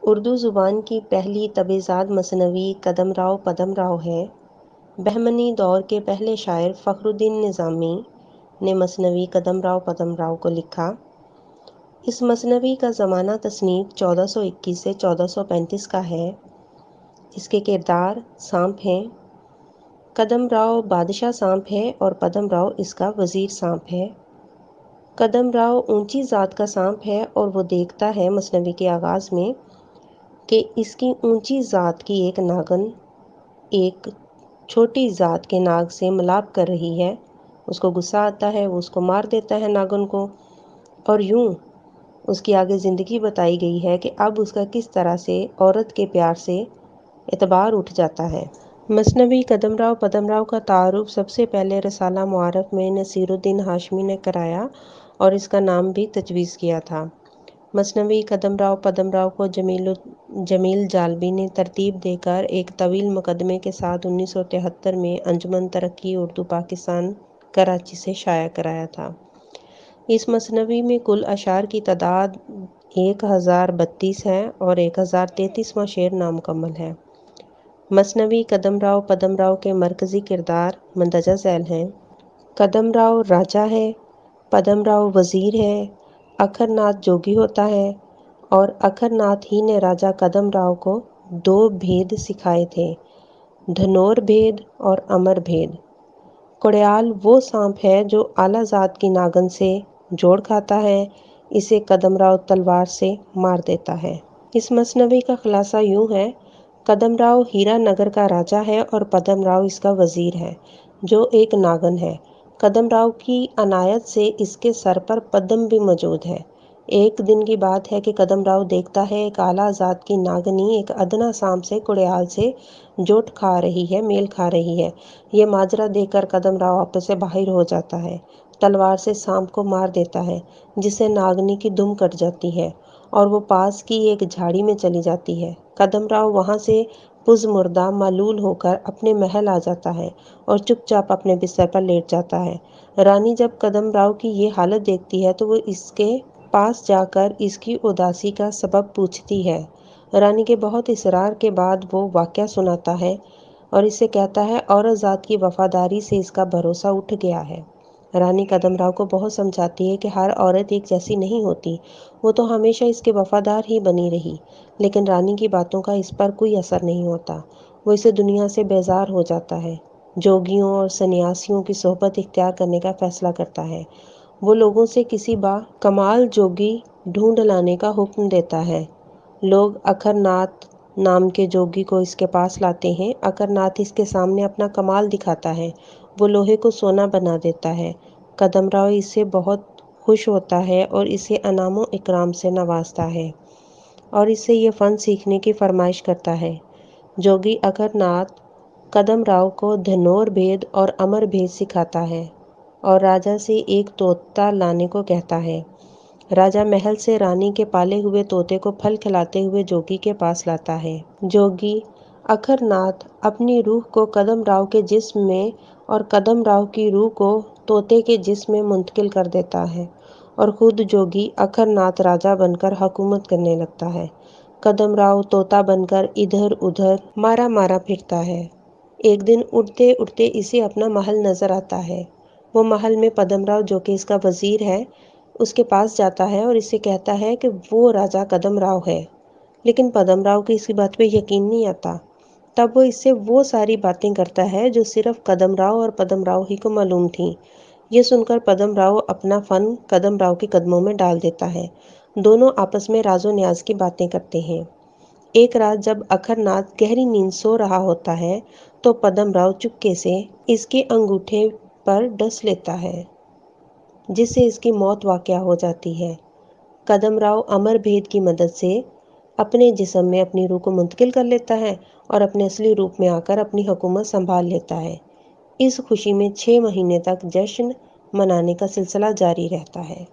اردو زبان کی پہلی طبع-زاد مثنوی قدم راؤ پدم راؤ ہے۔ بہمنی دور کے پہلے شاعر فخر الدین نظامی نے مثنوی قدم راؤ پدم راؤ کو لکھا۔ اس مثنوی کا زمانہ تصنیف 1421 سے 1435 کا ہے۔ اس کے کردار سانپ ہیں۔ قدم راؤ بادشاہ سانپ ہے اور پدم راؤ اس کا وزیر سانپ ہے۔ قدم راؤ اونچی ذات کا سانپ ہے اور وہ دیکھتا ہے مثنوی کے آغاز میں کہ اس کی اونچی ذات کی ایک ناگن ایک چھوٹی ذات کے ناگ سے ملاپ کر رہی ہے۔ اس کو غصہ آتا ہے، وہ اس کو مار دیتا ہے ناگن کو، اور یوں اس کی آگے زندگی بتائی گئی ہے کہ اب اس کا کس طرح سے عورت کے پیار سے اعتبار اٹھ جاتا ہے۔ مثنوی قدم راؤ پدم راؤ کا تعارف سب سے پہلے رسالہ معارف میں نصیر الدین ہاشمی نے کرایا اور اس کا نام بھی تجویز کیا تھا۔ مثنوی قدم راؤ پدم راؤ کو جمیل جالبی نے ترتیب دے کر ایک طویل مقدمے کے ساتھ 1973 میں انجمن ترقی اردو پاکستان کراچی سے شائع کرایا تھا۔ اس مثنوی میں کل اشعار کی تعداد 1032 ہے اور 1033واں شعر نامکمل ہے۔ مثنوی قدم راؤ پدم راؤ کے مرکزی کردار مندرجہ ذیل ہیں۔ قدم راؤ راجا ہے، پدم راؤ وزیر ہے، اکھر ناتھ جوگی ہوتا ہے، اور اکھر ناتھ ہی نے راجا قدم راؤ کو 2 بھید سکھائے تھے، دھنور بھید اور امر بھید۔ کوڑیال وہ سانپ ہے جو اعلیٰ ذات کی ناگن سے جوڑ کھاتا ہے، اسے قدم راؤ تلوار سے مار دیتا ہے۔ اس مثنوی کا خلاصہ یوں ہے: قدم راؤ ہیرا نگر کا راجا ہے اور پدم راؤ اس کا وزیر ہے، جو ایک ناگن ہے۔ قدم راؤ کی عنایت سے اس کے سر پر پدم بھی موجود ہے۔ ایک دن کی بات ہے کہ قدم راؤ دیکھتا ہے ایک اعلیٰ ذات کی ناگنی ایک ادنا سانپ سے کوڑیال سے جوٹ کھا رہی ہے، میل کھا رہی ہے۔ یہ ماجرا دیکھ کر قدم راؤ آپے سے باہر ہو جاتا ہے، تلوار سے سانپ کو مار دیتا ہے، جس سے ناگنی کی دم کٹ جاتی ہے اور وہ پاس کی ایک جھاڑی میں چلی جاتی ہے۔ قدم راؤ وہاں سے پز مردہ معلول ہو کر اپنے محل آ جاتا ہے اور چپ چاپ اپنے بستر پر لیٹ جاتا ہے۔ رانی جب قدم راؤ کی یہ حالت دیکھتی ہے تو وہ اس کے پاس جا کر اس کی اداسی کا سبب پوچھتی ہے۔ رانی کے بہت اصرار کے بعد وہ واقعہ سناتا ہے اور اس سے کہتا ہے عورت ذات کی وفاداری سے اس کا بھروسہ اٹھ گیا ہے۔ رانی قدم راؤ کو بہت سمجھاتی ہے کہ ہر عورت ایک جیسی نہیں ہوتی، وہ تو ہمیشہ اس کے وفادار ہی بنی رہی، لیکن رانی کی باتوں کا اس پر کوئی اثر نہیں ہوتا۔ وہ اسے دنیا سے بیزار ہو جاتا ہے، جوگیوں اور سنیاسیوں کی صحبت اختیار کرنے کا فیصلہ کرتا ہے۔ وہ لوگوں سے کسی با کمال جوگی ڈھونڈ لانے کا حکم دیتا ہے۔ لوگ اکھر ناتھ نام کے جوگی کو اس کے پاس لاتے ہیں۔ اکھر ناتھ اس کے سامنے اپنا کمال دکھاتا ہے، وہ لوہے کو سونا بنا دیتا ہے۔ قدم راؤ اس سے بہت خوش ہوتا ہے اور اسے انعام و اکرام سے نوازتا ہے اور اس سے یہ فن سیکھنے کی فرمائش کرتا ہے۔ جوگی اکھر ناتھ قدم راؤ کو دھنور بھید اور امر بھید سکھاتا ہے اور راجا سے ایک طوطا لانے کو کہتا ہے۔ راجا محل سے رانی کے پالے ہوئے طوطے کو پھل کھلاتے ہوئے جوگی کے پاس لاتا ہے۔ جوگی اکھر ناتھ اپنی روح کو قدم راؤ کے جسم میں اور قدم راؤ کی روح کو طوطے کے جسم میں منتقل کر دیتا ہے اور خود جوگی اکھر ناتھ راجا بن کر حکومت کرنے لگتا ہے۔ قدم راؤ طوطا بن کر ادھر ادھر مارا مارا پھرتا ہے۔ ایک دن اڑتے اڑتے اسے اپنا محل نظر آتا ہے۔ وہ محل میں پدم راؤ جو کہ اس کا وزیر ہے اس کے پاس جاتا ہے اور اس سے کہتا ہے کہ وہ راجا قدم راؤ ہے، لیکن پدم راؤ کو اس کی بات پہ یقین نہیں آتا۔ تب وہ اس سے وہ ساری باتیں کرتا ہے جو صرف قدم راؤ اور پدم راؤ ہی کو معلوم تھیں۔ یہ سن کر پدم راؤ اپنا فن قدم راؤ کے قدموں میں ڈال دیتا ہے۔ دونوں آپس میں راز و نیاز کی باتیں کرتے ہیں۔ ایک رات جب اکھر ناتھ گہری نیند سو رہا ہوتا ہے تو پدم راؤ چپکے سے اس کے انگوٹھے پر ڈس لیتا ہے، جس سے اس کی موت واقع ہو جاتی ہے۔ قدم راؤ امر بھید کی مدد سے اپنے جسم میں اپنی روح کو منتقل کر لیتا ہے اور اپنے اصلی روپ میں آ کر اپنی حکومت سنبھال لیتا ہے۔ اس خوشی میں 6 مہینے تک جشن منانے کا سلسلہ جاری رہتا ہے۔